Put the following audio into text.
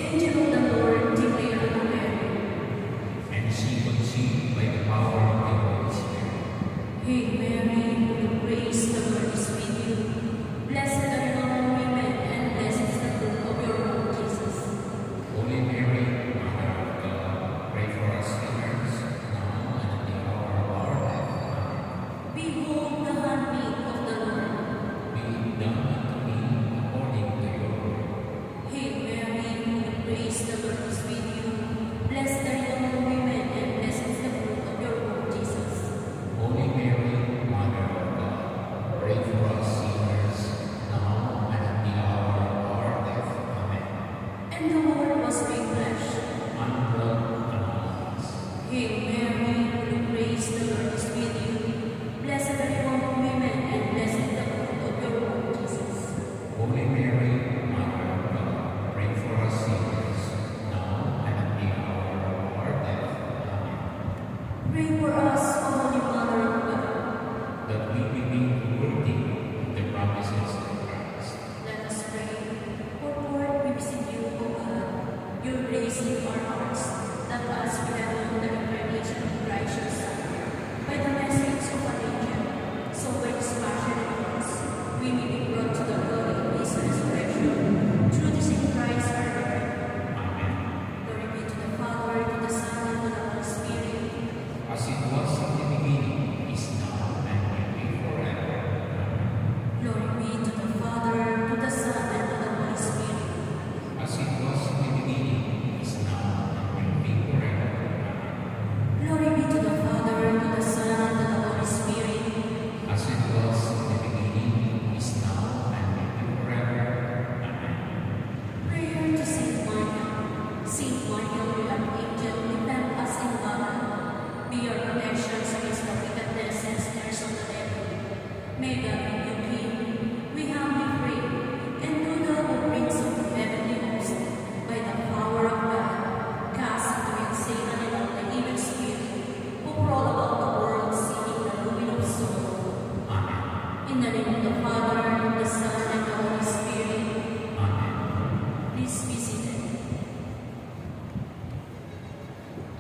angel of the Lord declared unto Mary, and she conceived by the power of the Holy Spirit. Hail Mary, full of grace, the Lord is with you. Blessed are you among women, and blessed is the fruit of your womb, Jesus. Holy Mary, Mother of God, pray for us sinners, now and at the hour of our death. Amen. Behold the handmaid of the Lord. Be it done unto me according to your word. Hail Mary, full of grace, the Lord is with you. Blessed are you among women, and blessed is the fruit of your womb, Jesus. Holy Mary, Mother of God, pray for us sinners, now and at the hour of our death. Amen. And the Word was made flesh. And dwelt among us. Hail Mary, full of grace, the Lord is with you. Blessed are you among women, and blessed is the fruit of your womb, Jesus. Holy Mary, Mother of God, pray for us sinners, now and at the hour of our death. Amen. Pray for us, O Holy Mother of God. That we may be worthy of the promises of Christ. Let us pray. O Lord, we beseech you, O God, your grace in our hearts, that as we have known the incarnation of Christ your Son, by the message of an angel, so by his passion and cross, we may be brought to the glory of his resurrection, through the same Christ our Lord. Amen. Glory be to the Father, to the Son, and to the Holy Spirit. As it was in the beginning, is now, and will be forever. Amen. Glory be to the Father, to the Son, and to the Holy Spirit. As it was in the beginning, is now, and will be forever. Amen. Glory be to the Father, to the Son, and to the Holy Spirit. As it was in the beginning, is now, and will be forever. Amen. Prayer to Saint Michael. Saint Michael, we archangel, defend us in battle. Be your protections against the wickedness and snares of the devil. May God rebuke him. We humbly pray, and do thou, O Prince of the heavenly host, by the power of God, cast into hell Satan and all the evil spirit, who prowl about the world seeking the ruin of souls. Amen. In the name of the Father, and the Son, and the Holy Spirit. Amen. Please be